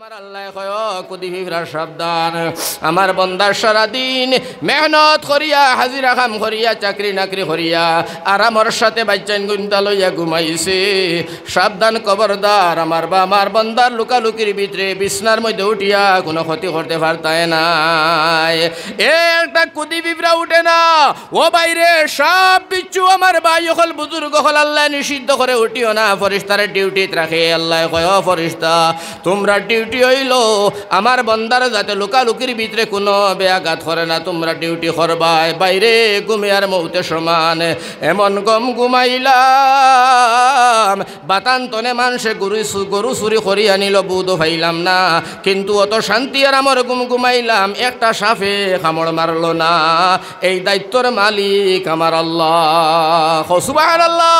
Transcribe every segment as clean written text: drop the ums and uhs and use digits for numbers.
আমার আল্লাহ কয় কুদি ফিফরা সাবধান আমার বন্দার সারাদিন মেহনত করিয়া হাজিরা কাম করিয়া চাকরি নাকরি করিয়া আরামর সাথে বাচ্চান গুন্তা লইয়া ঘুমাইছে সাবধান খবরদার আমার বা আমার বন্দার লুকালুকির ভিতরে বিছনার মধ্যে উঠিয়া কোনো ক্ষতি করতে পারতায় নাই একটা কুদি ফিফরা উঠে না ও বাইরে সব বিচ্ছু আমার ভাই হল বুজুর্গ হল আল্লাহ নিষিদ্ধ করে উঠিও না ফরিস্তারে ডিউটিত রাখে আল্লাহ কয় ফরিস্তা তোমরা ডিউটি হইল আমার বন্দার যাতে লুকালুকির ভিতরে কোনো ব্যাঘাত করে না তোমরা ডিউটি করবাই বাইরে ঘুমে আর মৌতে সমান এমন গম ঘুমাইলাম বাতান্তনে মানুষে গরু চুরি করি আনিল বুধও পাইলাম না কিন্তু অত শান্তি আর আমার ঘুমাইলাম একটা সাফে কামড় মারল না এই দায়িত্বর মালিক আমার আল্লাহ সুবহানাল্লাহ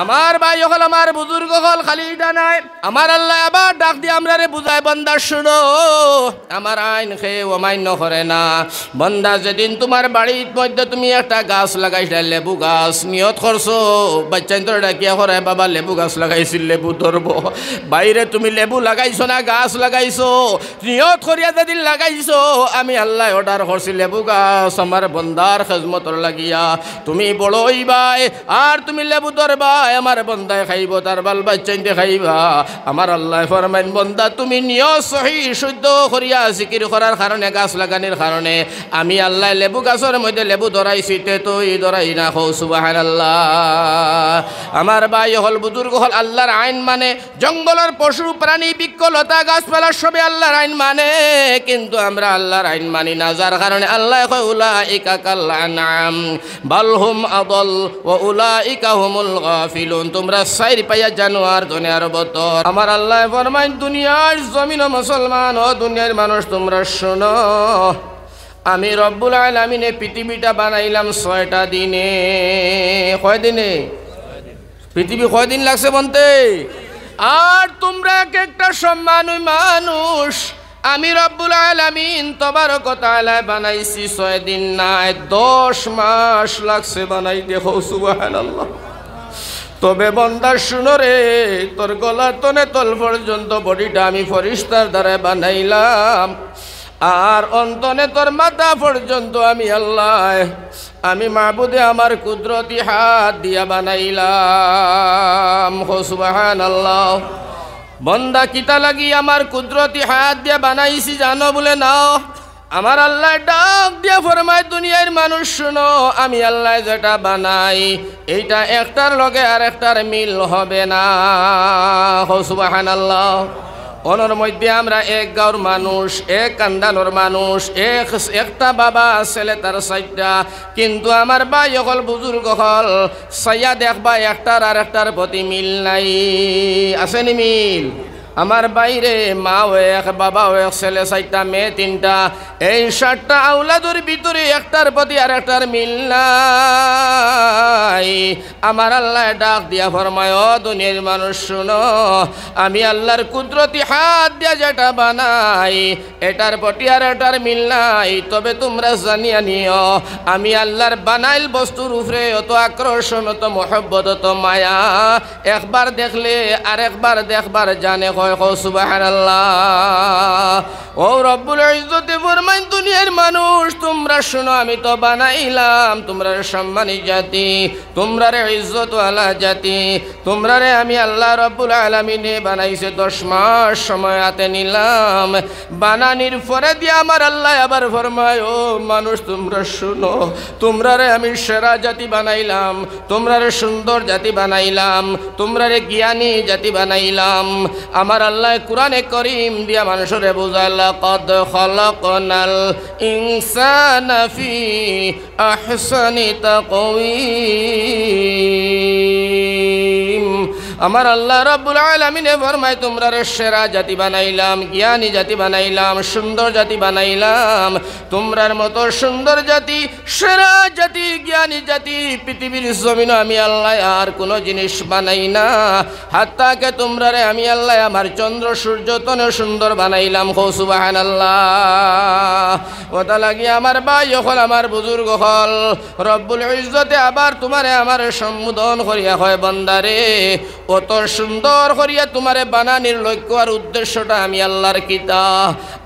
আমার ভাই হল আমার বুজুর্গ হল খালি এটা নাই আমার আল্লাহ আবার ডাক দিয়ে আমরা রে বুঝায় বন্দা শুনো আমার আইন খেয়ে অমান্য করে না বন্দা যেদিন তোমার বাড়ির মধ্যে তুমি একটা গাছ লাগাইছিলে লেবু গাছ নিয়ত করছো বাচ্চান তোর ডাকিয়া করে বাবা লেবু গাছ লাগাইছিল লেবু ধরবো বাইরে তুমি লেবু লাগাইছো না গাছ লাগাইছো নিয়ত করিয়া যেদিন লাগাইছো আমি আল্লাহ অর্ডার করছি লেবু গাছ আমার বন্দার খেজমতর লাগিয়া তুমি বড় হইবাই আর তুমি লেবু ধরবা আমার বন্দায় খাইব তার বাল বাচ্চাইতে খাইবা আমার আল্লাহ ফরমাইন বন্দা তুমি নিয়ত সহি শুদ্ধ করিয়া জিকির করার কারণে গাছ লাগানোর কারণে আমি আল্লাহ লেবু গাছের মধ্যে লেবু ধরাইছি তে তুই ধরাই না হো সুবহানাল্লাহ আমার ভাই হল বুজুর্গ হল আল্লাহর আইন মানে জঙ্গলের পশু প্রাণী বৃক্ষলতা গাছপালা সবে আল্লাহর আইন মানে কিন্তু আমরা আল্লাহর আইন মানি না যার কারণে আল্লাহ কয় উলাইকা কাল আনআম বাল হুম আদল ওয়া উলাইকা হুমুল গাফিলুন তোমরা সাইর পাইয়া জানোয়ার দুনিয়ার বতর আমার আল্লাহ ফরমাইন দুনিয়ার জমিন ও মুসলমান ও দুনিয়ার মানুষ তোমরা শোনো আমি রব্বুল আলামিনে পৃথিবীটা বানাইলাম 6টা দিনে কয় দিনে পৃথিবী কয় দিন লাগছে বলতে আর তোমরা একটা সম্মানী মানুষ আমি রব্বুল আলামিন তবারক ওয়া তাআলা বানাইছি 6 দিন না 10 মাস লাগছে বানাই দেখো সুবহানাল্লাহ তবে বন্দা শুনো রে তোর গলা তনে তল পর্যন্ত বডিটা আমি ফরিস্তার দ্বারা বানাইলাম আর অন্তনে তোর মাথা পর্যন্ত আমি আল্লাহ আমি মাবুদে আমার কুদরতি হাত দিয়া বানাইলাম সুবহানাল্লাহ বন্দা কিতা লাগি আমার কুদরতি হাত দিয়া বানাইছি জানো বলে নাও আমার আল্লাহ ডাক দিয়া ফরমায় দুনিয়ার মানুষ শুনো আমি আল্লাহ যেটা বানাই এইটা একটার লগে আর একটার মিল হবে না সুবহানাল্লাহ ওনার মধ্যে আমরা এক গাঁর মানুষ এক কান্দানোর মানুষ একটা বাবা ছেলে তার 4টা কিন্তু আমার ভাই হল বুজুর্গ হল সাইয়া দেখবা একটার আর একটার প্রতি মিল নাই আসেনি মিল আমার বাইরে মা এক বাবা এক ছেলে 4টা মেয়ে 3টা এই 7টা আওলাদের ভিতরে একটার প্রতি আর একটার মিল নাই আমার আল্লাহ ডাক দিয়া ফরমায় ও দুনিয়ার মানুষ শুনো আমি আল্লাহর কুদরতি হাত দিয়া যেটা বানাই এটার প্রতি আর এটার মিল নাই তবে তোমরা জানিয়া নিও আমি আল্লাহর বানাইল বস্তুর উপরে অত আকর্ষণ অত মহব্বত অত মায়া একবার দেখলে আরেকবার দেখবার জানে সুবহানাল্লাহ ও রব্বুল ইজ্জতে ফরমাইন দুনিয়ার মানুষ তোমরা শুনো আমি তো বানাইলাম তোমরা সম্মানী জাতি তোমরা রে ইজ্জত ওয়ালা জাতি তোমরা রে আমি আল্লাহ রব্বুল আলামিনে বানাইছে 10 মাস সময় হাতে নিলাম বানানির পরে দিয়ে আমার আল্লাহ আবার ফরমায় ও মানুষ তোমরা শুনো তোমরা রে আমি সেরা জাতি বানাইলাম তোমরা রে সুন্দর জাতি বানাইলাম তোমরা রে জ্ঞানী জাতি বানাইলাম আমার আল্লাহ কুরআনে কারীম দিয়া মানুষরে বুঝাইলা কদ খলাকনাল ইনসানা ফি আহসানি তাকওয়িম আমার আল্লাহ রাব্বুল আলামিনে ফরমায় তোমরা সেরা জাতি বানাইলাম জ্ঞানী জাতি বানাইলাম সুন্দর জাতি বানাইলাম তোমরার মতো সুন্দর জাতি সেরা জাতি জ্ঞানী জাতি পৃথিবীর জমিনে আমি আল্লাহ আর কোনো জিনিস বানাই না হাত্তাকে তোমরা রে আমি আল্লাহ আমার চন্দ্র সূর্য তনে সুন্দর বানাইলাম সুবহানাল্লাহ ওটা লাগি আমার ভাই হল আমার বুজুর্গ হল রব্বুল ইজ্জতে আবার তোমারে আমার সম্বোধন করিয়া হয় বান্দারে অত সুন্দর করিয়া তোমারে বানানির লক্ষ্য আর উদ্দেশ্যটা আমি আল্লাহর কিতা,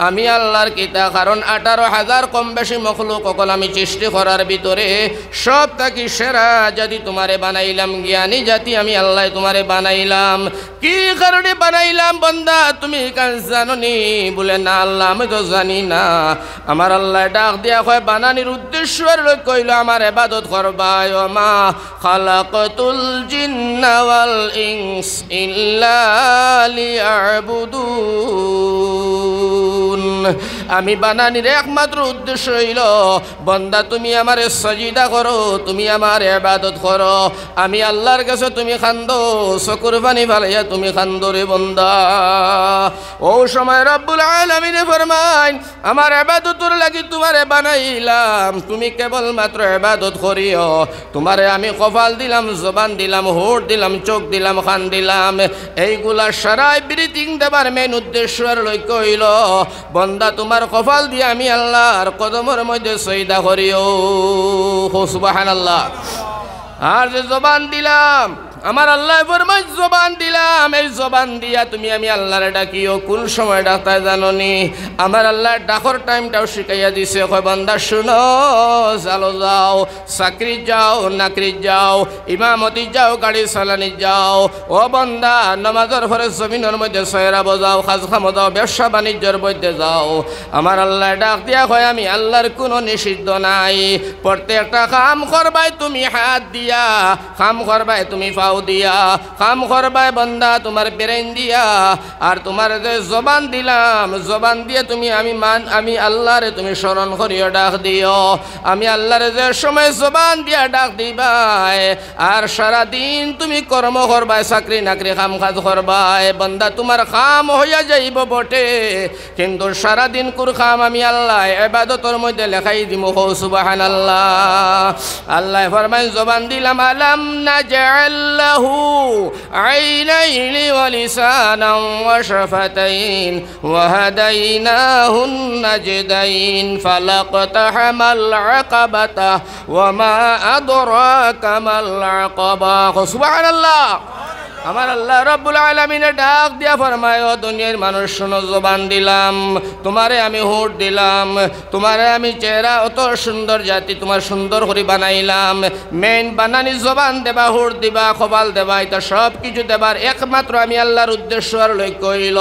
আমি আল্লাহর কিতা। কারণ 18,000 কম বেশি মখলুক অকল আমি সৃষ্টি করার ভিতরে সব থাকি সেরা জাতি তোমারে বানাইলাম, জ্ঞানী জাতি আমি আল্লাহ তোমারে বানাইলাম। কি কারণে বানাইলাম বান্দা তুমি কান জানোনি? বলে না আল্লাহ আমি তো জানি না। আমার আল্লাহ ডাক দিয়া কয় বানানির উদ্দেশ্য আর লক্ষ্য হইল আমার ইবাদত করবা। মা খালাকাতুল জিন্না ওয়াল ইনস ইল্লা লিয়াবুদুন। আমি বানানির একমাত্র উদ্দেশ্য হইল বান্দা তুমি আমারে সাজদা করো, তুমি আমার ইবাদত করো। আমি আল্লাহর কাছে তুমি খান্দো, চকুর পানি ফালাইয়া তুমি খান্দো রে বান্দা। ও সময় রব্বুল আলামিন ফরমায় আমার ইবাদতের লাগি তোমারে বানাইলাম, তুমি কেবল মাত্র ইবাদত করিও। তোমারে আমি কপাল দিলাম, জবান দিলাম, হোঁট দিলাম, চোখ দিলাম, কান দিলাম। এইগুলা সারাই ব্রিথিং দেবার মেন উদ্দেশ্য আর লক্ষ্য হইল বান্দা তোমার কপাল দিয়ে আমি আল্লাহর কদমের মধ্যে সজদা করিও। সুবহানাল্লাহ। আর যে জবান দিলাম আমার আল্লাহ ফরমায় জবান দিলাম, এই জবান দিয়া তুমি আমি আল্লাহর ডাকিও। কোন সময় ডাকতে জানোনি? আমার আল্লাহ ডাকর টাইমটাও শিখাইয়া দিছে। কয় বান্দা শুনো, চালো যাও, চাকরি যাও, নাকরি যাও, ইমামতি যাও, গাড়ি চালানি যাও। ও বান্দা নামাজের পরে জমিনের মধ্যে সয়রা বজাও, কাজ খামো যাও, ব্যবসা বাণিজ্যের মধ্যে যাও। আমার আল্লাহ ডাক দিয়া কয় আমি আল্লাহর কোনো নিষিদ্ধ নাই। প্রত্যেকটা কাম করবাই তুমি হাত দিয়া, কাম করবাই তুমি দিয়া, কাম করবাই বান্দা তোমার ব্রেন দিয়া। আর তোমার যে জবান দিলাম, জবান দিয়ে তুমি আমি আল্লাহরে তুমি স্মরণ করিও, ডাক দিও। আমি আল্লাহরে যে সময় জবান দিয়া ডাক দিবাই আর সারাদিন তুমি কর্ম করবাই, চাকরি নাকরি কাম কাজ করবাই, বান্দা তোমার কাম হইয়া যাইব বটে, কিন্তু সারাদিন কোর কাম আমি আল্লাহ ইবাদতের মধ্যে লেখাই দিব। সুবহানাল্লাহ। আল্লাহ ফরমায় জবান দিলাম আলাম নাজআল লাহু আইনাইনি ওয়া লিসানান ওয়া শাফাতাইন ওয়া হাদাইনাহুন নাজদাইন ফালাকতাহামাল আকাবাতা ওয়া মা আদরাকা মাল আকাবা। সুবহানাল্লাহ। আমার আল্লাহ রব্বুল আলামিনের ডাক দিয়া ফরমায় ও দুনিয়ার মানুষ শোনো, জবান দিলাম তোমারে, আমি হোঁট দিলাম তোমারে, আমি চেহারা অত সুন্দর জাতি তোমার সুন্দর করে বানাইলাম। মেন বানানি জবান দেবা, হোঁট দিবা, কপাল দেবা, এটা সব কিছু দেবার একমাত্র আমি আল্লাহর উদ্দেশ্য আর লক্ষ্য হইল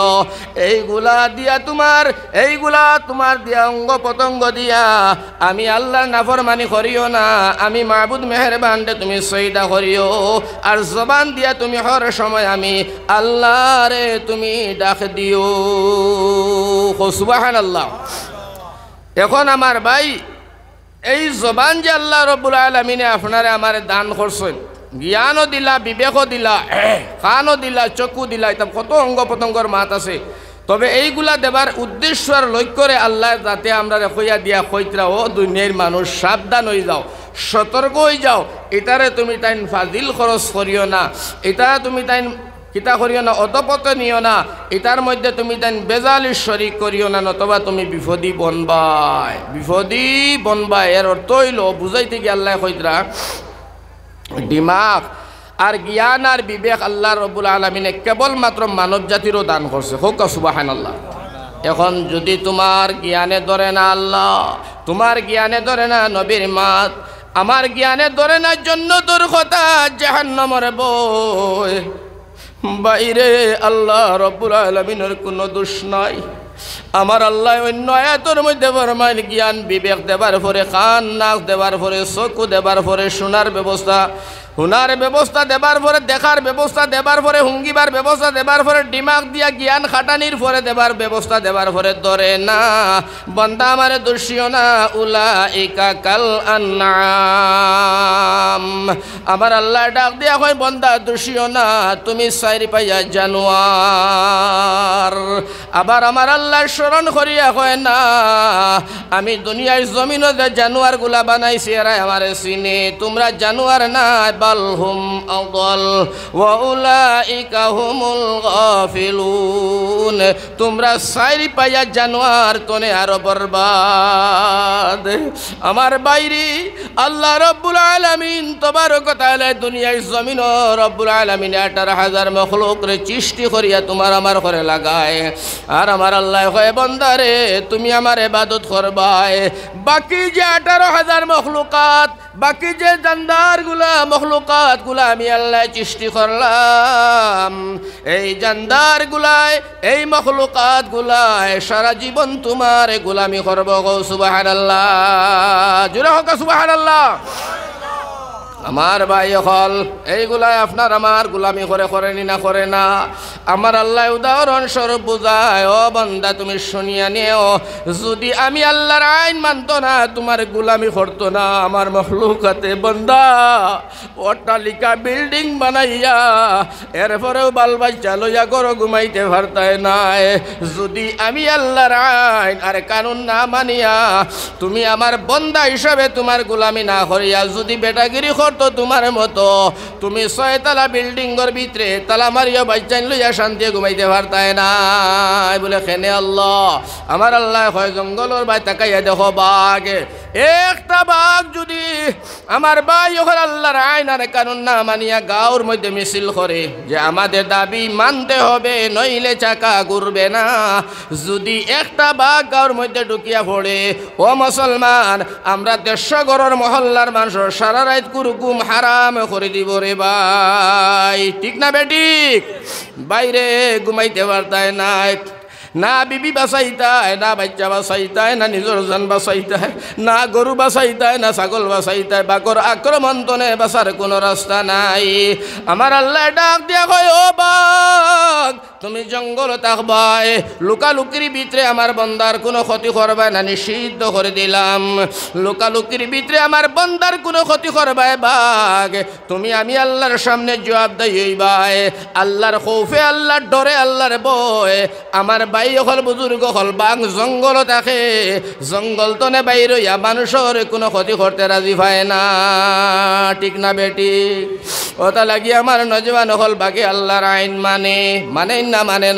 এইগুলা তোমার দিয়া অঙ্গ পতঙ্গ দিয়া আমি আল্লাহর নাফরমানি করিও না, আমি মাবুদ মেহেরবান দে তুমি সজদা করিও। আর জবান দিয়া তুমি হর সময় আমি আল্লাহরে তুমি ডাক দিও। সুবহানাল্লাহ। এখন আমার ভাই এই জবান যে আল্লাহ রব্বুল আলামিনে আপনারে আমার দান করছেন, জ্ঞানও দিলা, বিবেকও দিলা, কানও দিলা, চক্ষু দিলা, এটা কত অঙ্গ পতঙ্গর মাত আছে। তবে এইগুলা দেবার উদ্দেশ্য আর লক্ষ্যরে আল্লাহ যাতে আমরা কইয়া দিয়া কইতরা ও দুনিয়ার মানুষ সাবধান হয়ে যাও, সতর্ক হয়ে যাও, এটারে তুমি তাই ফাজিল খরচ করিও না, এটা তুমি তাই কিতা করিও না, অতপত নিও না, এটার মধ্যে তুমি তাই বেজালির শরিক করিও না, নতবা তুমি বিপদী বনবাই। এর অর্থ হইল বুঝাইতে গিয়ে আল্লাহ কইতরা দিমাগ আর জ্ঞান আর বিবেক আল্লাহ রব্বুল আলামিনে কেবলমাত্র মানব জাতিরও দান করছে। হোক সুবহানাল্লাহ। এখন যদি তোমার জ্ঞানে ধরে না আল্লাহ, তোমার জ্ঞানে ধরে না নবীর মাত, আমার জ্ঞানে ধরে না জন্য তোর কথা জাহান্নামের বই, বাইরে আল্লাহ রব্বুল আলামিনের কোনো দোষ নাই। আমার আল্লাহ অন্য আয়াতের মধ্যে ফরমাইল জ্ঞান বিবেক দেবার পরে, কান নাক দেবার পরে, চক্ষু দেবার পরে, শোনার ব্যবস্থা, হুনার ব্যবস্থা দেবার পরে, দেখার ব্যবস্থা দেবার পরে, হুঙ্গিবার ব্যবস্থা দেবার পরে, দিমাগ দিয়া জ্ঞান খাটানির পরে দেবার ব্যবস্থা দেবার পরে ধরে না, বান্দা আমারে দোষিও না, উলাইকা কাল আনআম। আমার আল্লাহ ডাক দিয়া কয় বান্দা দোষিও না, তুমি চারি পাইয়া জানোয়ার। আবার আমার আল্লাহ স্মরণ করিয়া কয় না, আমি দুনিয়ার জমিনে যে জানোয়ার গুলা বানাইছি এরা আমারে চিনে, তোমরা জানোয়ার না বাল হুম আদাল ওয়া উলাইকা হুমুল গাফিলুন। তোমরা সাইরি পাইয়া জানোয়ার তনে আরো বরবাদ। আমার বাইরে আল্লাহ রব্বুল আলামিন তবারক ওয়া তাআলা দুনিয়ার জমিন রব্বুল আলামিন 18,000 মখলুক রে সৃষ্টি করিয়া তোমার আমার ঘরে লাগায়। আর আমার আল্লাহ কয় বান্দারে তুমি আমার ইবাদত করবাই। বাকি যে 18,000 মখলুকাত, বাকি যে জানদারগুলা মখলুকাতগুলা আমি আল্লাহ সৃষ্টি করলাম, এই জানদারগুলায় এই মখলুকাতগুলায় সারা জীবন তোমার গোলামি করব। সুবহানাল্লাহ, জোরে হোক সুবহানাল্লাহ। আমার ভাই হল এইগুলাই আপনার আমার গোলামি করেনি না করে না। আমার আল্লাহ উদাহরণস্বরূপ বুঝায়, ও বান্দা তুমি শুনিয়া নিও, যদি আমি আল্লাহর আইন মানত না তোমার গোলামি করতো না আমার মখলুকাতে বান্দা অট্টালিকা বিল্ডিং বানাইয়া এরপরেও বাল বাচ্চা লইয়া করো ঘুমাইতে পারতায় নাই। যদি আমি আল্লাহর আইন আর কানুন না মানিয়া তুমি আমার বান্দা হিসাবে তোমার গোলামি না করিয়া যদি বেটাগিরি তো তোমার মতো তুমি 6 তলা বিল্ডিংয়ের ভিতরে তালা মারিয়া বাচ্চান লইয়া শান্তি ঘুমাইতে পারতায় না বলে খেনে আল্লাহ। আমার আল্লাহ হয় জঙ্গলের বাই তাকাইয়া দেখো বাঘ, একটা বাঘ যদি আমার ভাই ওখানে আল্লাহর আইন আর কানুন না মানিয়া গাঁওর মধ্যে মিছিল করে যে আমাদের দাবি মানতে হবে নইলে চাকা ঘুরবে না, যদি একটা বাঘ গাঁওর মধ্যে ঢুকিয়া পড়ে, ও মুসলমান আমরা 150 ঘরের মহল্লার মানুষ সারা রাত কুরকুম হারাম করে দিব রে ভাই, ঠিক না বেঠিক? বাইরে ঘুমাইতে পারতায় নাই, না বিবি বাঁচাইতায়, না বাচ্চা বাঁচাইতায়, না নিজের জান বাঁচাইতায়, না গরু বাঁচাইতায়, না ছাগল বাঁচাইতায়, বাঘর আক্রমণ তনে বাঁচার কোনো রাস্তা নাই। আমার আল্লাহ ডাক দিয়া কয়, ও বাঘ তুমি জঙ্গল থাকবাই, লুকালুকির ভিতরে আমার বন্দার কোনো ক্ষতি করবাই না, নিষিদ্ধ করে দিলাম। লুকালুকির ভিতরে আমার বন্দার কোনো ক্ষতি করবাই বাঘ, তুমি আমি আল্লাহর সামনে জবাবদাহি হইবাই। আল্লাহর খৌফে, আল্লাহর ডরে, আল্লাহর ভয় আমার ভাই হল বুজুর্গ হল বাঘ জঙ্গল থাকে, জঙ্গল তনে বাইর হইয়া মানুষের কোনো ক্ষতি করতে রাজি পায় না, ঠিক না বেটি? ওটা লাগি আমার নজওয়ান হল বাঘে আল্লাহর আইন মানে না মানে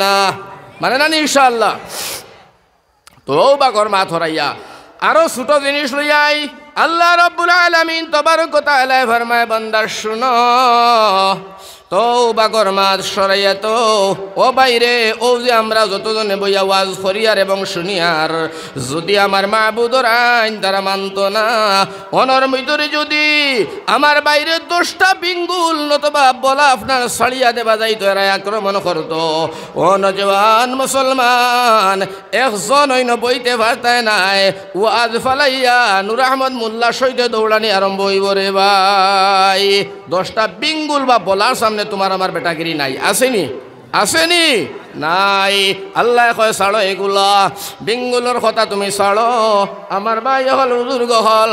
না ইনশাআল্লাহ। তো বাঘর মা ধরাইয়া আরো ছোট জিনিস লইয়াই আল্লাহ রব্বুল আলামিন তবারক ওয়া তাআলা ফরমায়, বান্দা শুনো তো বাঘর মাছ সরাইয়া তো ও বাইরে ও যে আমরা যতজনে বইয়া ওয়াজ করিয়ার এবং শুনিয়ার যদি আমার মাহবুদর আইন তারা মানত না, অনর ভিতরে যদি আমার বাইরে 10টা বিঙ্গুল নতবা বলা আপনার ছাড়িয়া দেবা যাইতো, এরা আক্রমণ করতো, ও নজওয়ান মুসলমান একজন হইন বইতে পারতায় নাই, ওয়াজ ফালাইয়া নূর আহমদ মোল্লা সৈতে দৌড়ানি আরম্ভ হইব রে ভাই। 10টা বিঙ্গুল বা বলার সামনে তোমার আমার বেটাগিরি নাই, আসেনি নাই। আল্লাহ কয় ছাড়ো এগুলা, বিঙ্গুলোর কথা তুমি ছাড়ো। আমার ভাই হল বুজুর্গ হল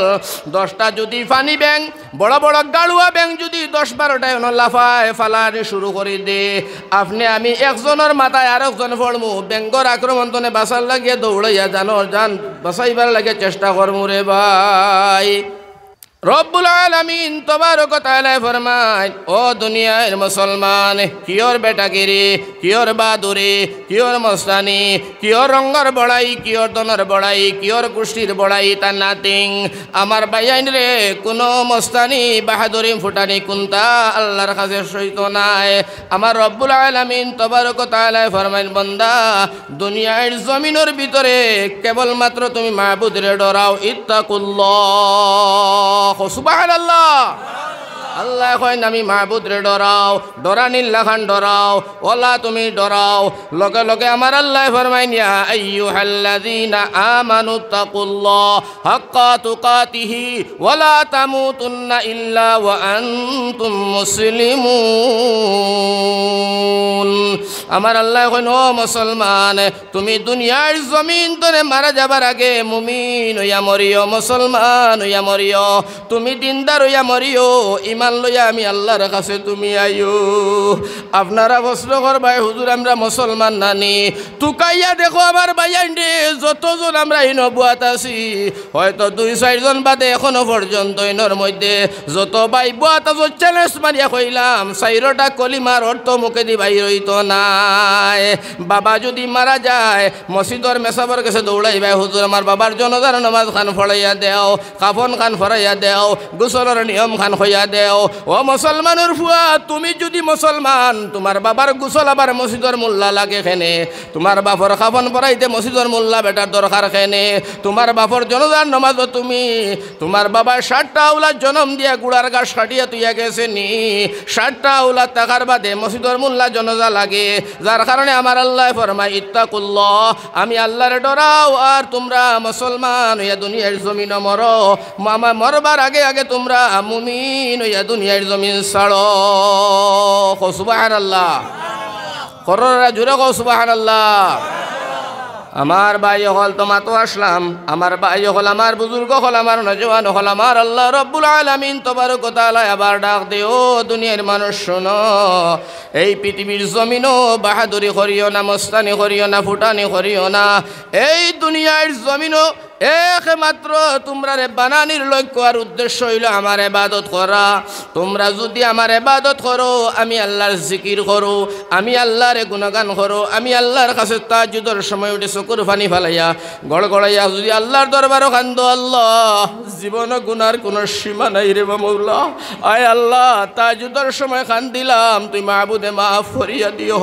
10টা যদি পানি ব্যাং বড় বড় গাড়ুয়া ব্যাং যদি 10-12টায় লাফায় ফালানি শুরু করে দে, আপনি আমি একজনের মাথায় আর একজন পড়মু, ব্যাঙ্গর আক্রমণ তনে বাঁচার লাগিয়ে দৌড়াইয়া জান বাঁচাইবার লাগে চেষ্টা করমু রে ভাই। রব্বুল আলামিন তবারক ওয়া তাআলা ফরমায়, ও দুনিয়ার মুসলমান কিয়র বেটাগিরি, কিয়র বাহাদুরি, কিয়র মস্তানি, কিয়র রঙ্গর বড়াই, কিয়র দনের বড়াই, কিয়র কুষ্টির বড়াই, তা নাথিং। আমার বাইয়াইন রে কোনো মস্তানি বাহাদুরি ফুটানি কোনটা আল্লাহর কাছে সইত নাই। আমার রব্বুল আলামিন তবারক ওয়া তাআলা ফরমায়, বান্দা দুনিয়ার জমিনের ভিতরে কেবলমাত্র তুমি মাহবুদরে ডরাও, ইত্তাকুল্লাহ, সুবহানাল্লাহ। আল্লাহ কয় আমি মাহবুদ রে ডরাও, ডরানিল্লা খান ডরাও, ওলা তুমি ডরাও। লগে লগে আমার আল্লাহ ফরমাইন, ইয়া আইয়ুহাল্লাযীনা আমানু তাকুল্লাহ হাক্কা তুকাতিহি ওয়ালা তামুতুন্না ইল্লা ওয়া আনতুম মুসলিমুন। আমার আল্লাহ কয়, ও মুসলমান তুমি দুনিয়ার জমিন ধরে মারা যাবার আগে মুমিন হইয়া মরিও, মুসলমান হইয়া মরিও, তুমি দিনদার হইয়া মরিও, ইমান ইমান লইয়া আমি আল্লাহর কাছে তুমি আইও। আপনারা প্রশ্ন করবাই হুজুর আমরা মুসলমান নানি, তুকাইয়া দেখো আমার বাইয়ান্ডে যতজন আমরা এই নবুয়াত আছি হয়তো 2-4 জন বাদে এখনো পর্যন্ত ইনর মধ্যে যত ভাই বুয়াত চ্যালেঞ্জ মারিয়া কইলাম 4টা কলিমার অর্থ মুখে দি বাইর হইতো নাই। বাবা যদি মারা যায় মসজিদর মেসাবর কাছে দৌড়াইবা হুজুর আমার বাবার জনাজার নামাজ খান ফড়াইয়া দেও, কাফন খান ফড়াইয়া দেও, গোসলের নিয়ম খান হইয়া দেও। ও মুসলমানের ফুয়া তুমি যদি মুসলমান তোমার বাবার গোসল আবার মসজিদর মোল্লা লাগে খেনে, তোমার বাপর কাফন পড়াইতে মসজিদর মোল্লা বেটার দরকার খেনে, তোমার বাপর জনাজার নামাজও তুমি তোমার বাবার 60টা আওলাদ জন্ম দিয়া গুড়ার গাছ কাটিয়া তুইয়া গেছে নি 60টা আওলাদ টাকার বাদে মসজিদর মোল্লা জনাজা লাগে। যার কারণে আমার আল্লাহ ফরমায় ইত্তাকুল্লাহ আমি আল্লাহর ডরাও আর তোমরা মুসলমান হইয়া দুনিয়ার জমিন মরো, মামা মরবার আগে আগে তোমরা মুমিন হইয়া দুনিয়ার জমিন ছাড়ো। সুবহানাল্লাহ কররা জুড়ে গো সুবহানাল্লাহ। আমার ভাই হল তো মাতো আসলাম, আমার ভাই হল আমার বুজুর্গ হল আমার নজওয়ান হল আমার আল্লাহ রব্বুল আলামিন তবারক ওয়া তাআলা আবার ডাক দে ও দুনিয়ার মানুষ শোনো, এই পৃথিবীর জমিনও বাহাদুরি করিও না, মস্তানি করিও না, ফুটানি করিও না। এই দুনিয়ার জমিনও একমাত্র তোমরা বানানির লক্ষ্য আর উদ্দেশ্য হইল আমার ইবাদত করা। তোমরা যদি আমার ইবাদত করো, আমি আল্লাহর জিকির করো, আমি আল্লাহর গুণগান করো, আমি আল্লাহর কাছে তাহাজ্জুদের সময় উঠে চকুর পানি ফেলাইয়া গড়গড়াইয়া যদি আল্লাহর দরবারও কান্দো, আল্লাহ জীবন গুনার কোনো সীমা নাই রে মাওলা, আয় আল্লাহ তাহাজ্জুদের সময় কান্দিলাম তুই মাহবুদে মাফ করিয়া দিও।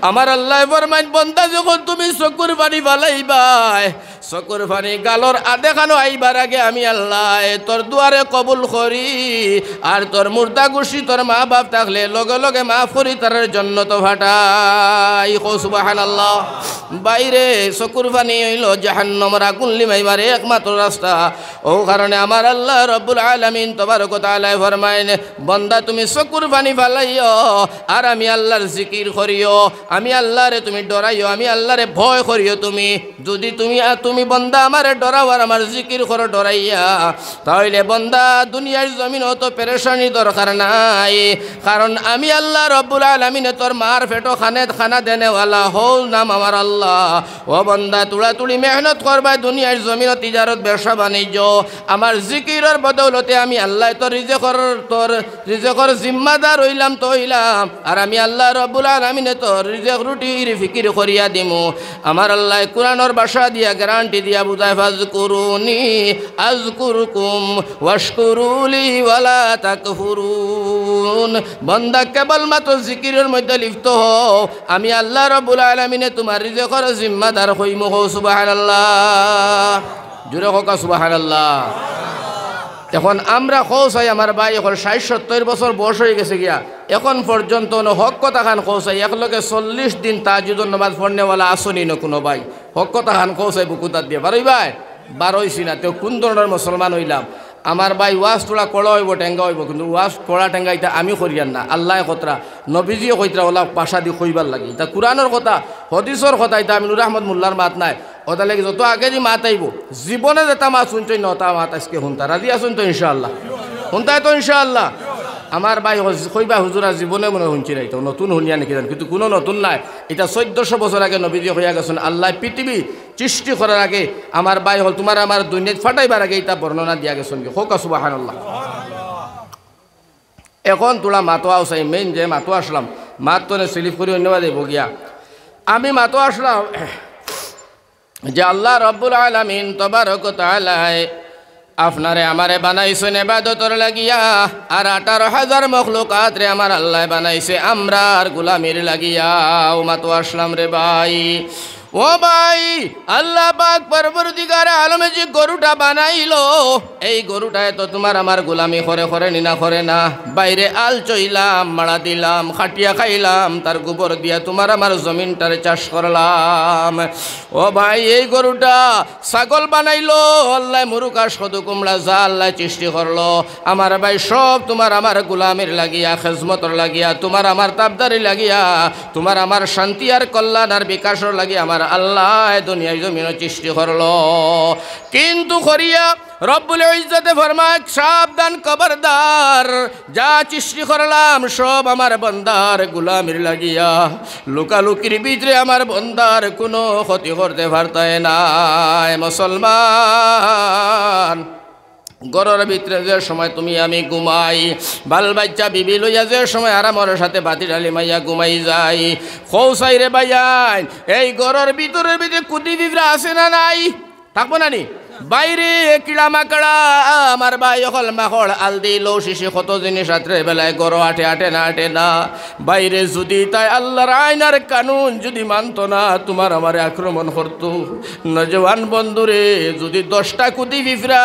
আমার আল্লাহ ফরমায় বান্দা যখন তুমি চকুর পানি ফেলাইবাই, চকুর পানি গালর আধেখানো আইবার আগে আমি আল্লাহ তোর দুয়ারে কবুল করি, আর তোর মুর্দা গুছি তোর মা বাপ থাকলে লগে লগে মাফ করি তার জন্য তো ফাটাই। সুবহানাল্লাহ। বাইরে চকুর পানি হইল জাহান্নামের আগুন লিমাইবার একমাত্র রাস্তা। ও কারণে আমার আল্লাহ রব্বুল আলামিন তবারক ওয়া তাআলা ফরমাইন বান্দা তুমি চকুর পানি ফেলাইও আর আমি আল্লাহর জিকির করিও, আমি আল্লাহরে তুমি ডরাইও, আমি আল্লাহরে ভয় করিও। তুমি যদি তুমি বন্দা আমারে ডরাও আর আমার জিকির করো ডরাইয়া, তাহলে বন্দা দুনিয়ার জমিন অত পেরেশানি দরকার নাই, কারণ আমি আল্লাহ রব্বুল আলামিন তোর মার ফেটো খানা দেনেওয়ালা হল নাম আমার আল্লাহ। ও বন্দা তুড়া তুড়ি মেহনত করবা দুনিয়ার জমিন তিজারত ব্যবসা বাণিজ্য, আমার জিকিরের বদৌলতে আমি আল্লাহ তোর রিজেকর জিম্মাদার হইলাম তো হইলাম, আর আমি আল্লাহ রব্বুল আলামিন তোর রিজেক রুটির ফিকির করিয়া দিমু। আমার আল্লাহ কুরআনের ভাষা দিয়া গ্যারান্টি দিয়া বুঝায় ফাজকুরুনি আযকুরকুম ওয়াশকুরুলি ওয়ালা তাকফুরুন। বান্দা কেবলমাত্র জিকিরের মধ্যে লিপ্ত হও, আমি আল্লাহ রব্বুল আলামিনে তোমার রিজেকর জিম্মাদার হইমু। সুবহানাল্লাহ জুরে হোক সুবহানাল্লাহ। এখন আমরা খোঁচাই আমার ভাই এখন 60-70 বছর বয়স হয়ে গেছে গিয়া, এখন পর্যন্ত হক কথা খান খোঁচাই একলগে 40 দিন তাহাজ্জুদের নামাজ পড়নেওয়ালা আসনি না কোনো ভাই, হক কথা খান খোঁচাই বুকুতার দিয়ে পারই ভাই বারোইছি না। তো কোন ধরনের মুসলমান হইলাম? আমার ভাই ওয়াজ তোলা কড়া হইব টেঙ্গা হইব, কিন্তু ওয়াজ কড়া টেঙ্গা এটা আমি করিয়ান না। আল্লাহ কতরা নবীজিও কইতরা ওলা পাশা দি কইবার লাগি, এটা কোরআনের কথা হদিসর কথা, এটা আমি নুর আহমদ মোল্লার মাত নাই। ওটা লাগি যত আগে যে মাত আইব জীবনে যেটা মাত শুনছই নটা মাত আজকে শুনতা রাজি আসুন তো ইনশাআল্লাহ, শুনতাই তো ইনশাআল্লাহ। আমার ভাই কইবা হুজুরা জীবনে মনে শুনছি নাই, তো নতুন শুনিয়া নাকি জান, কিন্তু কোনো নতুন নাই। এটা 1400 বছর আগে নবীজি হইয়া গেছেন। আল্লাহ পৃথিবী সৃষ্টি করার আগে আমার ভাই হল তোমার আমার দুনিয়াত ফাটাইবার আগে এটা বর্ণনা দিয়া গেছেন। হোক সুবহানাল্লাহ। এখন তোলা মাতো আসাই মেইন যে মাতো আসলাম, মাত তো সিলিপ করি অন্যবাদ দেব গিয়া আমি মাতো আসলাম যে আল্লাহ রব্বুল আলামিন তবারক ওয়া তাআলা আপনারে আমারে বানাইছেন ইবাদতর লাগিয়া, আর 18,000 মখলুকাত রে আমার আল্লাহ বানাইছে আমরা আর গোলামির লাগিয়া। ও মাতো আসলাম রে ভাই, ও ভাই আল্লাহ পাক পরবর্তীকারে আলমে যে গরুটা বানাইলো, এই গরুটায় তো তোমার আমার গোলামি করে নিনা করে না, বাইরে আল চইলাম মারা দিলাম খাটিয়া খাইলাম, তার গোবর দিয়া তোমার আমার জমিনটারে চাষ করলাম। ও ভাই এই গরুটা ছাগল বানাইলো আল্লাহ, মুরুকা সদু কুমড়া যা আল্লাহ সৃষ্টি করলো আমার ভাই সব তোমার আমার গোলামির লাগিয়া, খেজমতর লাগিয়া, তোমার আমার তাবদারি লাগিয়া, তোমার আমার শান্তি আর কল্যাণ আর বিকাশর লাগিয়া আমার আমার আল্লাহ দুনিয়ায় জমিন সৃষ্টি করলো। কিন্তু করিয়া রব্বুল ইজ্জতে ফরমায় সাবধান খবরদার, যা সৃষ্টি করলাম সব আমার বন্দার গোলামির লাগিয়া, লুকালুকির ভিতরে আমার বন্দার কোনো ক্ষতি করতে পারতায় নাই। মুসলমান, ঘরের ভিতরে যে সময় তুমি আমি ঘুমাই, বাল বাচ্চা বিবি লইয়া যে সময় আরামর সাথে বাতি ডালি মাইয়া ঘুমাই যাই, খৌসাই রে ভাইয়াই, এই ঘরের ভিতরের ভিতরে কুটি বিবরা আছে না নাই? থাকবো না নি? বাইরে কিড়া মাকড়া আমার ভাই অকল মাকড় আলদি লো শিশি কত জিনিস রাত্রে বেলায় গরো আটে না। বাইরে যদি তাই আল্লাহর আইন আর কানুন যদি মানত না, তোমার আমারে আক্রমণ করতো। নজওয়ান বন্ধুরে, যদি 10টা কুদি ফিফরা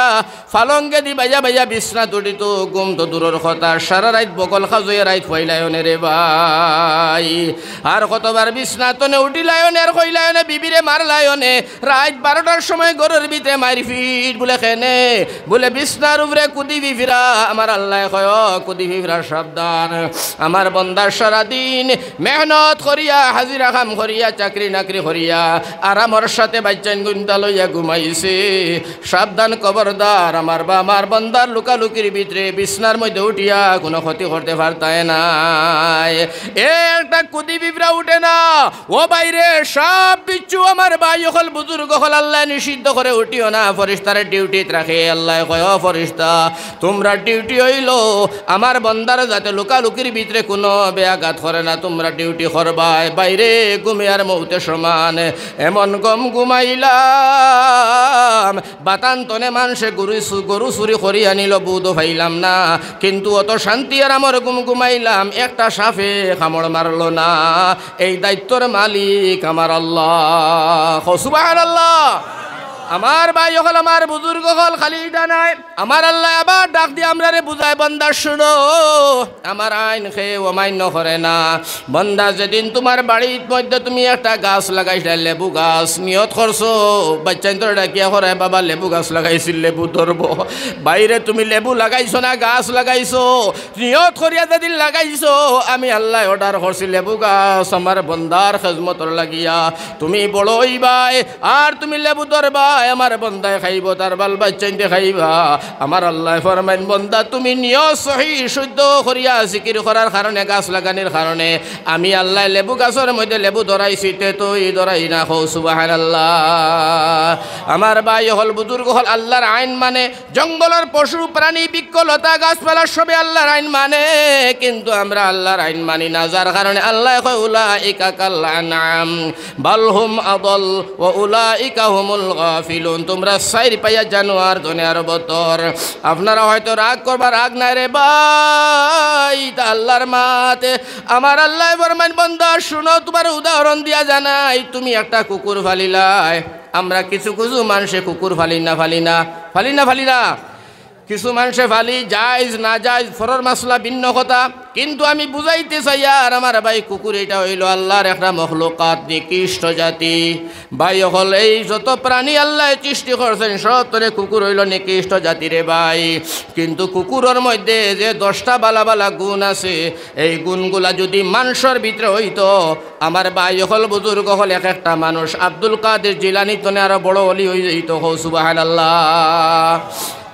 ফালঙ্গে দি বাইয়া বাইয়া বিছনা তুটিত, গুম তো দূরের কথা, সারা রাত বকল খাজুয়ে রাত ফইলায়নে রে ভাই। আর কতবার বিছনা তনে উঠিলায়নে আর কইলায়নে বিবিরে মারলায়নে। রাত 12টার সময় গরুর ভিতরে মারি ফিট বলে খেনে বলে বিছনার উপরে কুদি ফিরা। আমার আল্লাহ কয় কুদি ফিরা সাবধান। আমার বন্দার সারাদিন মেহনত করিয়া, হাজিরা কাম করিয়া, চাকরি নাকরি করিয়া, আরামর সাথে বাচ্চান গুন্তা লইয়া ঘুমাইছে। সাবধান খবরদার, আমার বন্দার লুকালুকির ভিতরে বিছনার মধ্যে উঠিয়া কোনো ক্ষতি করতে পারতায় নাই। একটা কুদি ফিফরা উঠে না ও বাইরে সব বিচ্ছু আমার ভাই হল বুজুর্গ হল আল্লাহ নিষিদ্ধ করে উঠিও না। ফরিস্তারে ডিউটিত রাখে। আল্লাহ কয় ফরিস্তা তোমরা ডিউটি হইল আমার বন্দার যাতে লুকালুকির ভিতরে কোনো ব্যাঘাত করে না, তোমরা ডিউটি করবাই। বাইরে ঘুমিয়ার মৌতে সমান এমন গম ঘুমাইলাম, বাতান্তনে মানুষে গরু চুরি করি আনিল বুধ ভাইলাম না, কিন্তু অত শান্তি আর আমার ঘুমাইলাম, একটা সাফে কামড় মারলো না। এই দায়িত্বর মালিক আমার আল্লাহ। সুবহানাল্লাহ। আমার ভাই হল, আমার বুজুর্গ হল, খালি এটা নাই, আমার আল্লাহ আবার ডাক দিয়ে আমরা রে বুঝায়, বন্দা শুনো, আমার আইন খেয়ে অমান্য করে না। বন্দা যেদিন তোমার বাড়ির মধ্যে তুমি একটা গাছ লাগাইছিলে, লেবু গাছ, নিয়ত করছো, বাচ্চাই তোর ডাকিয়া করে বাবা লেবু গাছ লাগাইছিল, লেবু ধরবো। বাইরে তুমি লেবু লাগাইছো না গাছ লাগাইছো, নিয়ত করিয়া যেদিন লাগাইছো, আমি আল্লাহ অর্ডার করছি লেবু গাছ আমার বন্দার খেজমতর লাগিয়া তুমি বড় হইবাই, আর তুমি লেবু ধরবা, আমার বন্দায় খাইব, তার বাল বাচ্চাইতে খাইবা। আমার আল্লাহ ফরমাইন বন্দা তুমি নিয়ত সহি শুদ্ধ করিয়া জিকির করার কারণে, গাছ লাগানোর কারণে আমি আল্লাহ লেবু গাছের মধ্যে লেবু ধরাইছি, তে তুই ধরাই না। হো সুবহানাল্লাহ। আমার ভাই হল, বুজুর্গ হল, আল্লাহর আইন মানে, জঙ্গলের পশু প্রাণী বৃক্ষলতা গাছপালা সবে আল্লাহর আইন মানে, কিন্তু আমরা আল্লাহর আইন মানি না, যার কারণে আল্লাহ কয় উলাইকা কাল আনআম বাল হুম আদল ওয়া উলাইকা হুমুল গাফিলুন। তোমরা সাইর পাইয়া জানোয়ার দুনিয়ার বতর। আপনারা হয়তো রাগ করবা, রাগ নাই রে ভাই, তা আল্লাহর মাতে আমার আল্লাহ ফরমান বন্দা শুনো, তোমার উদাহরণ দিয়া জানাই, তুমি একটা কুকুর ফালিলাই। আমরা কিছু মানুষে কুকুর ফালি না কিছু মানুষে ফালি, জায়জ না জায়জ ফরর মাসলা ভিন্ন কথা, কিন্তু আমি বুঝাইতে চাই আর আমার ভাই কুকুর এটা হইল আল্লাহর একটা মখলুকাত, নিকৃষ্ট জাতি। ভাই হল এই যত প্রাণী আল্লাহ সৃষ্টি করছেন সত্তরে কুকুর হইল নিকৃষ্ট জাতি রে ভাই। কিন্তু কুকুরের মধ্যে যে 10টা বালা বালা গুণ আছে, এই গুণগুলা যদি মানুষের ভিতরে হইতো, আমার ভাই হল বুজুর্গ হল এক একটা মানুষ আব্দুল কাদের জিলানি তনে আরো বড় অলি হয়ে যেত। হো সুবহানাল্লাহ।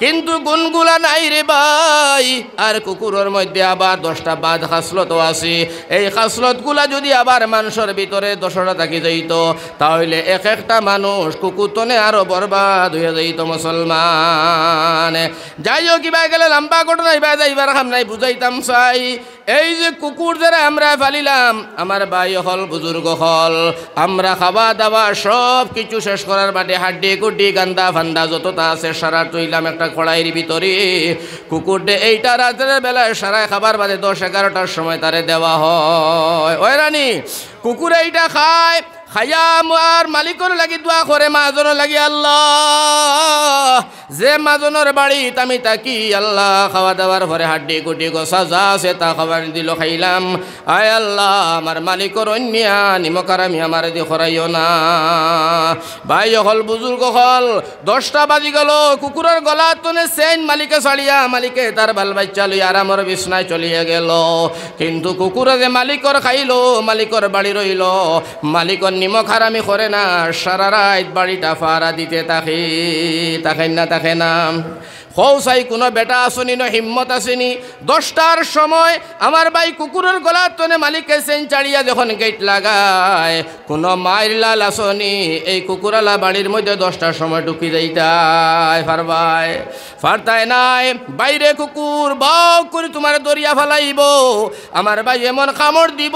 কিন্তু গুণগুলা নাই রে ভাই। আর কুকুরের মধ্যে আবার 10টা বাদ খাসলত আছে, এই খাসলতগুলা যদি আবার মানুষের ভিতরে 10টা থাকি যাইত, তাহলে এক একটা মানুষ কুকুর তনে আরো বরবাদ হয়ে যাইত। মুসলমান যাই হোক, কিবা গেলে লম্বা ঘটনা ইবা যাইবার খাম নাই, বুঝাইতাম চাই। এই যে কুকুর যারা আমরা ফালিলাম, আমার ভাই হল বুজুর্গ হল, আমরা খাওয়া দাওয়া সব কিছু শেষ করার বাদে হাড্ডি গুড্ডি গান্দা ফান্ডা যতটা আছে সারা তুইলাম একটা কড়াইয়ের ভিতরে। কুকুর দে এইটা রাতের বেলায় সারায় খাবার বাদে 10-11টার সময় তারে দেওয়া হয়। ওই রানী কুকুর এইটা খায়, খাইয়া আর মালিকর লাগি দোয়া করে, মাহাজনের লাগি আল্লাহ যে মাজনের বাড়িত আমি তাকি আল্লাহ খাওয়া দাওয়ার পরে হাড্ডি কুটি গোসা যা আছে তা খাবার দিল খাইলাম। আয় আল্লাহ আমার মালিকর অন্যা নিমকার আমি আমার দি খরাইও না। ভাই হল বুজুর্গ হল 10টা বাজি গেল, কুকুরের গলা তনে চেইন মালিকে ছাড়িয়া মালিকে তার বাল বাচ্চা লই আরামর বিছনায় চলিয়া গেল। কিন্তু কুকুরে যে মালিকর খাইল, মালিকর বাড়ি রইল, মালিকর নিমক হারামি করে না, সারা রাত বাড়িটা ফাড়া দিতে তাকেন না। হৌসাই কোনো বেটা আসনি না হিম্মত আসেনি। 10টার সময় আমার ভাই কুকুরের গলার তনে মালিকের চেইন চাড়িয়া যখন গেট লাগায়, কোনো মায়ের লাল আসনি এই কুকুরালা বাড়ির মধ্যে 10টার সময় ঢুকি যাইতায় ফারতায় নাই। বাইরে কুকুর বাউ করে তোমার দরিয়া ফেলাইব, আমার ভাই এমন কামড় দিব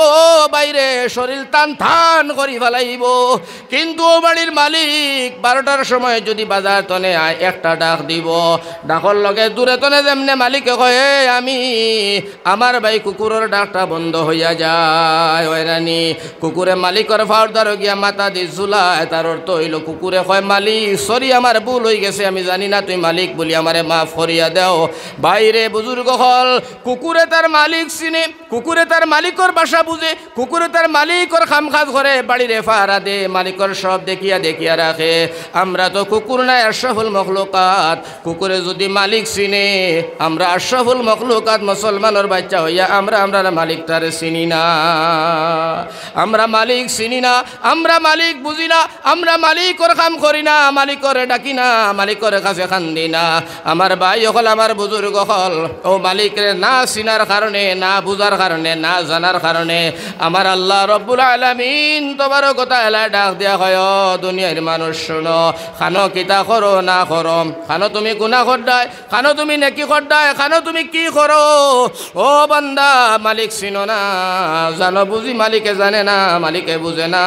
বাইরে শরীর টান করি ফেলাইব। কিন্তু ও বাড়ির মালিক 12টার সময় যদি বাজার তনে আয় একটা ডাক দিব, ডাকর লগে দূরে তনে যেমনে মালিকে কয়ে আমি আমার ভাই কুকুরের ডাকটা বন্ধ হইয়া যায়। ওই রানী কুকুরে মালিকের ফাউদার গিয়া মাথা দি ঝুলায়, তার অর্থ হইল কুকুরে কয় মালিক সরি আমার ভুল হয়ে গেছে, আমি জানি না তুই মালিক বলি আমারে মাফ করিয়া দেও। বাইরে বুজুর্গ হল কুকুরে তার মালিক চিনে, কুকুরে তার মালিকর বাসা বুঝে, কুকুরে তার মালিকর খামখাজ করে বাড়িরে ফাড়া দে, মালিকর সব দেখিয়া রাখে। আমরা তো কুকুর নাই আশরাফুল মখলুকাত, কুকুরে যদি মালিক চিনে আমরা আশরাফুল মখলুকাত মুসলমানের বাচ্চা হইয়া আমরা মালিকটারে চিনি না, আমরা মালিক চিনি না, আমরা মালিক বুঝি না, আমরা মালিকর কাম করি না, মালিকরে ডাকি না, মালিকর কাছে কান্দি না। আমার ভাই হল আমার বুজুর্গ হল ও মালিকরে না চিনার কারণে, না বুঝার কারণে, না জানার কারণে আমার আল্লাহ রব্বুল আলামিন তোমার কথা এলা ডাক দিয়া হয় দুনিয়ার মানুষ শোনো, খানো কিতা করো না করো, খানো তুমি গুনাহ করদায়, খানো তুমি নেকি করদায়, খানো তুমি কি করো, ও বান্দা মালিক চিনো না, জানো বুঝি মালিকে জানে না, মালিকে বুঝে না।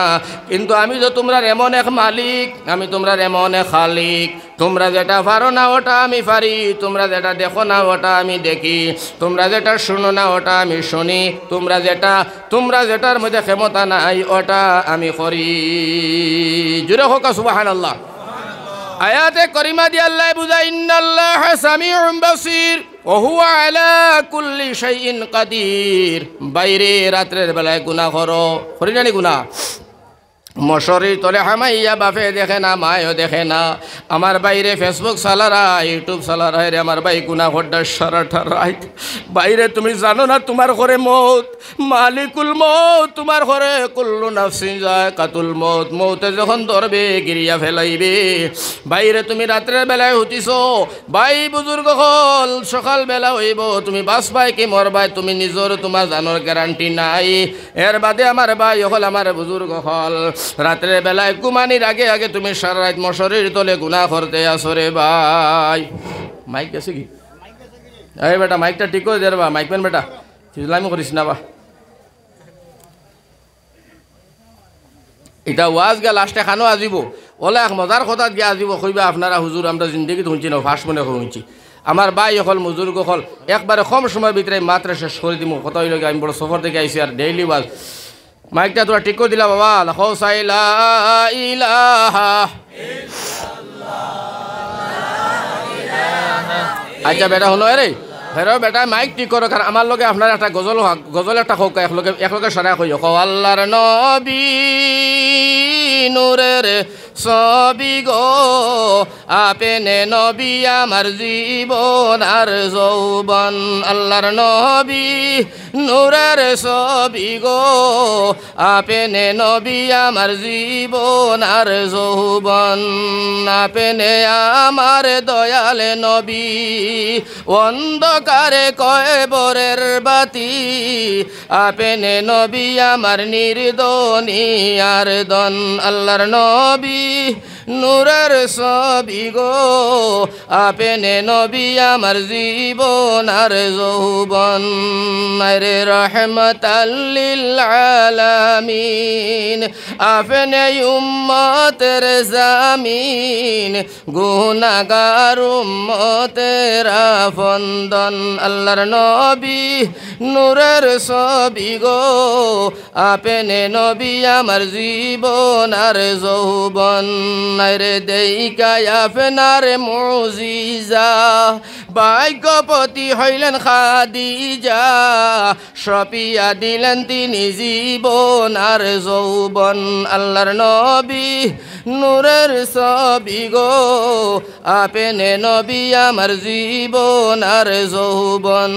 কিন্তু আমি তো তোমরা এমন এক মালিক, আমি তোমরা এমন এক খালিক, তোমরা যেটা পারো না ওটা আমি পারি, তোমরা যেটা দেখো না ওটা আমি দেখি, তোমরা যেটা শুনো না ওটা আমি শুনি, তোমরা যেটার মধ্যে ক্ষমতা নাই ওটা আমি করি। জুড়ে হোক সুবহানাল্লাহ। আয়াতে করিমা দিয়ে আল্লাহ বুঝায় ইন্নাল্লাহা সামিউন বাসীর ওয়া হুয়া আলা কুল্লি শাইইন কাদির। বাইরে রাত্রের বেলায় গুনাহ করো, করি না গুনাহ, মশারির তলে হামাইয়া বাপে দেখে না, মায়ও দেখে না, আমার বাইরে ফেসবুক চালারা, ইউটিউব চালারা, রে আমার ভাই গুনাহ করদার সারাটা রাত। বাইরে তুমি জানো না তোমার ঘরে মৌত, মালিকুল মৌত তোমার ঘরে, কুল্লু নাফসিন যায়কাতুল মৌত, মৌতে যখন ধরবে গিরিয়া ফেলাইবে। বাইরে তুমি রাত্রের বেলায় হুতিছ, ভাই বুজুর্গ হল সকাল বেলা হইব, তুমি বাঁচবাই কি মরবাই তুমি নিজের তোমার জানোর গ্যারান্টি নাই। এর বাদে আমার ভাই হল আমার বুজুর্গ হল রাত্রের বেলায় ঘুমানির আগে তুমি সারা রাত মশারির তলে গুনাহ করতে আসো রে ভাই। মাইক গেছে কি? এই বেটা মাইকটা ঠিক করে দে রে বা, মাইক পেন বেটা, চিজলামি করিস না বা। এটা ওয়াজ গা লাস্টে খানো আজিব, ওলা এক মজার কথা গিয়ে আজিব, কইবা আপনারা হুজুর আমরা জিন্দগিত শুনছি না, ফার্স্ট মনে শুনছি। আমার ভাই হল বুজুর্গ হল একবারে কম সময়ের ভিতরে মাত্র শেষ করে দিব। কথা হইল আমি বড় সফর থেকে আইসি আর ডেইলি ওয়াজ। মাইকটা তোরা ঠিক করে দিলা বাবা, লাখো সাইলা ইলাহা আচ্ছা বেটা হলো রে ফেরো বেটা মাইক ঠিক করো, কারণ আমার লগে আপনার একটা গজল একটা হোক একলগে সারা কই আল্লাহর নবী নূরের ছবি গো, আপেনে নবী আমার জীবন আর যৌবন, আল্লাহর নবী নূরের ছবি গো, আপেনে নবী আমার জীবন আর যৌবন, আপেনে আমার দয়ালে নবী অন্ধকারে কয়বরের বাতি, আপেনে নবী আমার নির্দনী আর দন, আল্লাহর নবী নূরের ছবি গো, আপেনে নবী আমার জীবন আর যৌবন, রে রহমাতাল লিল আলামিন, আপেনে উম্মতের জামিন, গুনাহগার উম্মতের আফন্দন, যৌবন আল্লাহর নবী নূরের ছবি গো আপনি নবী আমার জীবন আর যৌবন রে দেইকায় আপনার মুজিজা ভাগ্যপতি হইলেন খাদিজা সপিয়া দিলেন তিনি জীবন আর যৌবন আল্লাহর নবী নূরের ছবি গো আপনি নবী আমার জীবন আর যৌবন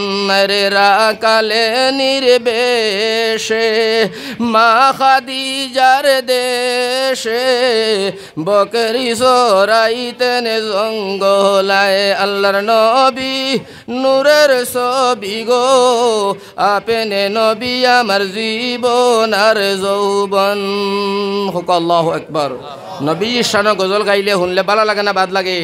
রে রাকালে নির্বেশে মা খাদিজার দেশে বকরি চরাইতেন জঙ্গলায় আল্লাহর নবী নূরের ছবি গো আপনি নবী আমার জীবন আর যৌবন হোক আল্লাহু আকবার নবীজির শানের গজল গাইলে শুনলে ভালো লাগে না বাদ লাগে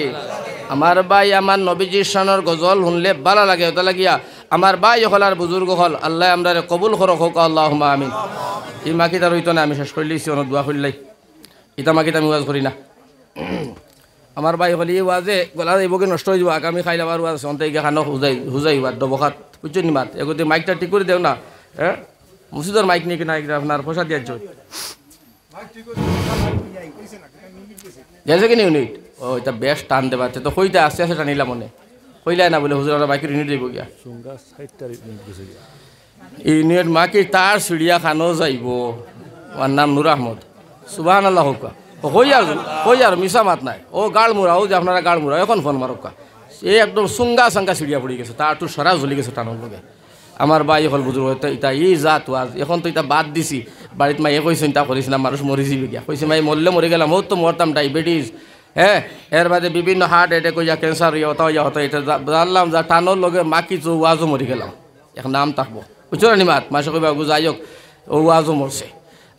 আমার ভাই আমার নবীজির শানের গজল শুনলে ভালো লাগে ওটা লাগিয়া আমার ভাই হল আর বুজুর্গ হল আল্লাহ আমরা কবুল করক হোক আল্লাহুম্মা আমিন এই মাকিতার হইতো না আমি শেষ করে লিছি অনেক দোয়া করলাই ইটা মাকিত আমি ওয়াজ করি না আমার ভাই হলে এই ওয়াজে গলা এইবকে নষ্ট হয়ে যাব আগামী খাইলে আবার ওয়াজ অন্তে খানো হুজাই ডবখাত বুঝছেন মাত এগোতে মাইকটা ঠিক করে দেও না হ্যাঁ মুসিদর মাইক নিয়ে কিনা আপনার পয়সা দিয়ার জন্য গেছে কিনি ইউনিট ও এটা বেশ টান দেবা তো কইতে আস্তে আস্তে টানিলাম মনে কইলাই না বলে হুজুর বাইকের ইউনিট দিব গিয়া ইউনিট মাকি তার চিড়িয়া খানো যাইব আমার নাম নূর আহমদ সুবহান আল্লাহ হোকা কই আর মিশা মাত নাই ও গাড়মুড়া ও যে আপনারা গাড়মুড়া এখন ফোন মারকা এই একদম সুঙ্গা সাঙ্গা চিড়িয়া পড়ে গেছে তার তো সরা জ্বলি গেছে টানোর লগে আমার বাই হল বুজুর্গ ইতা এই জাত ওয়াজ এখন তো এটা বাদ দিছি বাড়িতে মাইয়ে কইছেন তা করিস না মানুষ মরি যাবি গিয়া কইছে মাই মরলে মরে গেলাম ও তো মরতাম ডায়াবেটিস হ্যাঁ এর বাদে বিভিন্ন হার্ট অ্যাটাক হইয়া ক্যান্সার ইয়া হতো এটা জানলাম যা টানোর লগে মাকি চো ওয়াজও মরি গেলাম এখন নাম থাকবো বুঝছো না নিমাত মাসে কইবা যাই হোক ও ওয়াজও মরছে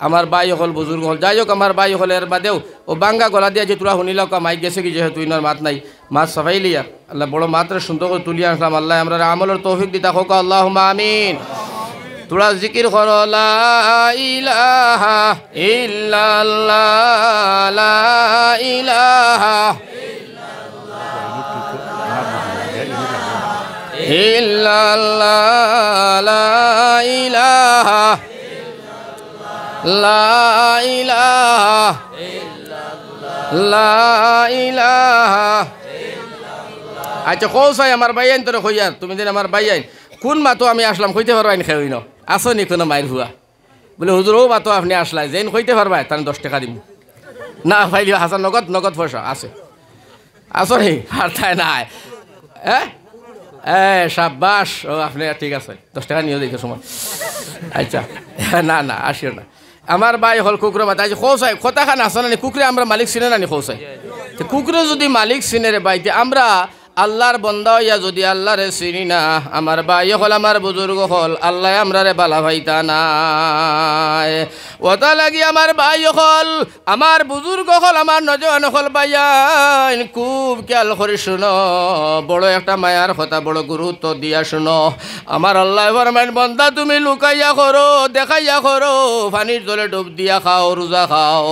আমার বাই হল বুজুর্গ হল যাই হোক আমার বাই হল এর বাদেও ও বাঙ্গা গলা দিয়া যে তোরা শুনিলাম মাইক গেছে কি যেহেতু ইনার মাত নাই মাছ সাফাই লিয়া আল্লাহ বড় মাত্রে সুন্দর করে তুলিয়া আসলাম আল্লাহ আমরা আমলের তৌফিক দিতা হোক আল্লাহুম্মা আমিন তোরা জিকির কর লা ইলাহা ইল্লাল্লাহ লা ইলাহা ইল্লাল্লাহ লা ইলাহা লা ইলাহা লা ইলাহা আচ্ছা কৌসাই আমার ভাই আইন তোর কইয়ার তুমি দিন আমার ভাই আইন কোন মাতো আমি আসলাম কইতে পারবা আইন খেয়ে ন আসো নি কোনো মায়ের হুয়া বলে হুজুর ও মাতো আপনি আসলাই যেন কইতে পারবা তার 10 টাকা দিম না ভাই হাসান নগদ পয়সা আছে আসো নি আর তাই নাই হ্যাঁ সাব্বাস ও আপনি ঠিক আছে 10 টাকা নিয়ে দিতে সময় আচ্ছা না আসিও না আমার ভাই হল কুকুরে মাথা খোসাই কথা খান আসা না কুকুরে আমরা মালিক চিনে নানি খোসাই কুকুরে যদি মালিক চিনে রে বাইতে আমরা আল্লাহর বন্দা হইয়া যদি আল্লাহরে চিনি না আমার ভাই হল আমার বুজুর্গ হল আল্লাহ আমরারে বালা ভাইতা নাই ওটা লাগি আমার ভাই হল আমার বুজুর্গ হল আমার নজওয়ান হল ভাইয়ান খুব খেয়াল করে শুনো বড় একটা মায়ার কথা বড় গুরুত্ব দিয়া শুনো আমার আল্লাহ ফরমান বন্দা তুমি লুকাইয়া করো দেখাইয়া করো পানির জলে ডুব দিয়া খাও রোজা খাও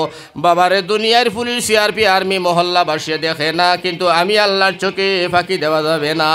বাবারে দুনিয়ার পুলিশ সিআরপি আর্মি মহল্লা বাসিয়ে দেখে না কিন্তু আমি আল্লাহর চোখে ফাঁকি দেওয়া যাবে না।